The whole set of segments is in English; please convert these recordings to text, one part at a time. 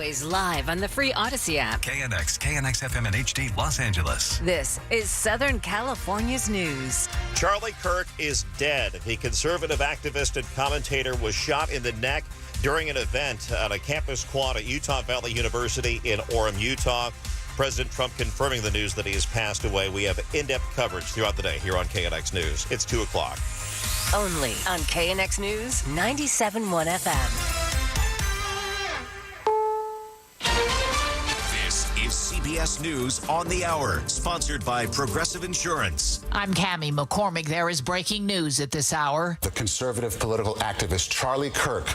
always live on the free Audacy app. KNX, KNX FM and HD, Los Angeles. This is Southern California's news. Charlie Kirk is dead. The conservative activist and commentator was shot in the neck during an event at a campus quad at Utah Valley University in Orem, Utah. President Trump confirming the news that he has passed away. We have in-depth coverage throughout the day here on KNX News. It's 2 o'clock. Only on KNX News 97.1 FM. This is CBS News on the Hour, sponsored by Progressive Insurance. I'm Cammie McCormick. There is breaking news at this hour. The conservative political activist Charlie Kirk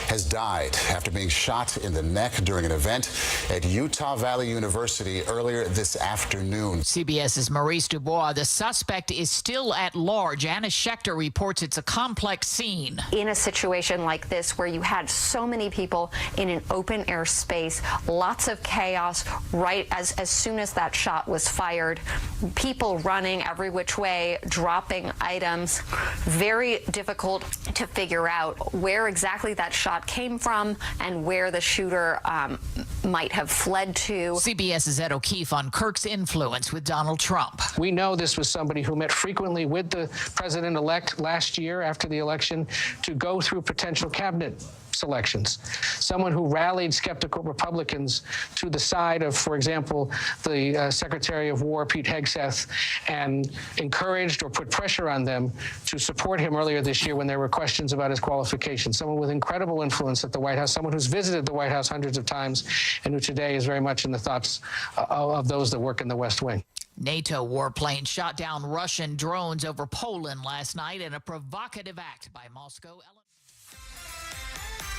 has died after being shot in the neck during an event at Utah Valley University earlier this afternoon. CBS's Maurice Dubois. The suspect is still at large. Anna Schechter reports it's a complex scene. In a situation like this where you had so many people in an open air space, lots of chaos right as soon as that shot was fired, people running every which way, dropping items, very difficult to figure out where exactly that shot came from and where the shooter might have fled to. CBS's Ed O'Keefe on Kirk's influence with Donald Trump. We know this was somebody who met frequently with the president-elect last year after the election to go through potential cabinet selections. Someone who rallied skeptical Republicans to the side of, for example, the Secretary of War, Pete Hegseth, and encouraged or put pressure on them to support him earlier this year when there were questions about his qualifications. Someone with incredible influence at the White House, someone who's visited the White House hundreds of times and who today is very much in the thoughts of those that work in the West Wing. NATO warplane shot down Russian drones over Poland last night in a provocative act by Moscow.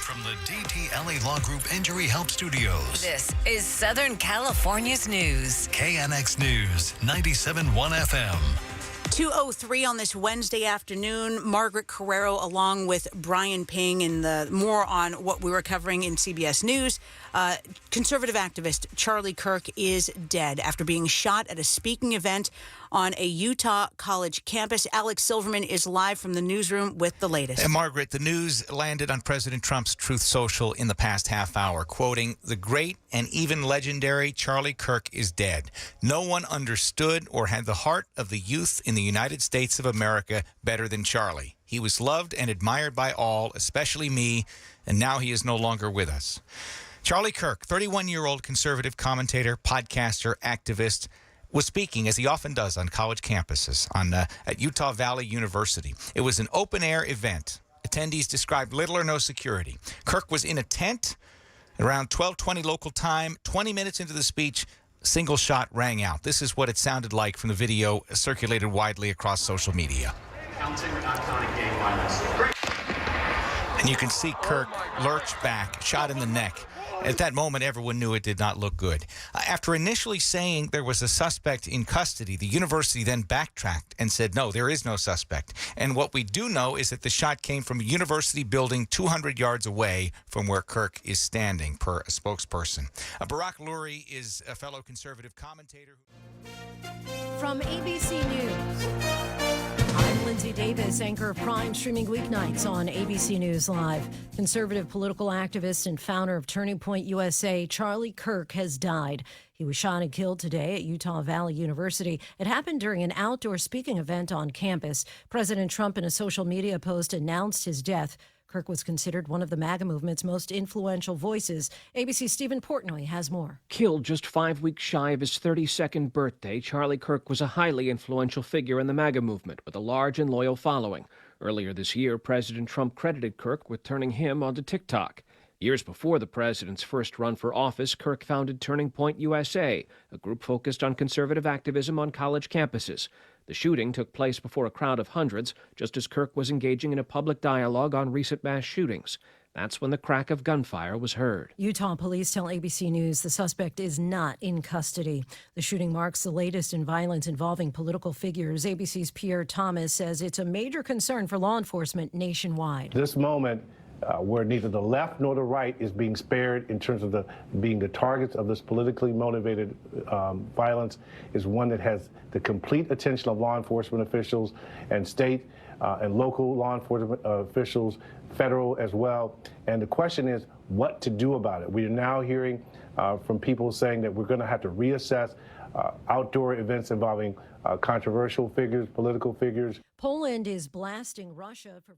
From the DTLA Law Group Injury Help Studios. This is Southern California's news. KNX News, 97.1 FM. 2:03 on this Wednesday afternoon. Margaret Carrero along with Brian Ping and more on what we were covering in CBS News. Conservative activist Charlie Kirk is dead after being shot at a speaking event on a Utah college campus. Alex Silverman is live from the newsroom with the latest. And Margaret, the news landed on President Trump's Truth Social in the past half hour, quoting, "The great and even legendary Charlie Kirk is dead. No one understood or had the heart of the youth in the United States of America better than Charlie. He was loved and admired by all, especially me, and now he is no longer with us." Charlie Kirk, 31-year-old conservative commentator, podcaster, activist, was speaking, as he often does, on college campuses at Utah Valley University. It was an open-air event. Attendees described little or no security. Kirk was in a tent around 12:20 local time. 20 minutes into the speech, a single shot rang out. This is what it sounded like from the video circulated widely across social media. And you can see Kirk lurch back, shot in the neck. At that moment, everyone knew it did not look good. After initially saying there was a suspect in custody, the university then backtracked and said, no, there is no suspect. And what we do know is that the shot came from a university building 200 yards away from where Kirk is standing, per a spokesperson. Barack Lurie is a fellow conservative commentator. From ABC News, I'm Lindsay Davis, anchor of Prime, streaming weeknights on ABC News Live. Conservative political activist and founder of Turning Point USA, Charlie Kirk, has died. He was shot and killed today at Utah Valley University. It happened during an outdoor speaking event on campus. President Trump, in a social media post, announced his death. Kirk was considered one of the MAGA movement's most influential voices. ABC's Stephen Portnoy has more. Killed just 5 weeks shy of his 32nd birthday, Charlie Kirk was a highly influential figure in the MAGA movement with a large and loyal following. Earlier this year, President Trump credited Kirk with turning him onto TikTok. Years before the president's first run for office, Kirk founded Turning Point USA, a group focused on conservative activism on college campuses. The shooting took place before a crowd of hundreds, just as Kirk was engaging in a public dialogue on recent mass shootings. That's when the crack of gunfire was heard. Utah police tell ABC News the suspect is not in custody. The shooting marks the latest in violence involving political figures. ABC's Pierre Thomas says it's a major concern for law enforcement nationwide. This moment where neither the left nor the right is being spared in terms of being the targets of this politically motivated violence is one that has the complete attention of law enforcement officials and state and local law enforcement officials, federal as well. And the question is, what to do about it. We are now hearing from people saying that we're going to have to reassess outdoor events involving controversial figures, political figures. Poland is blasting Russia for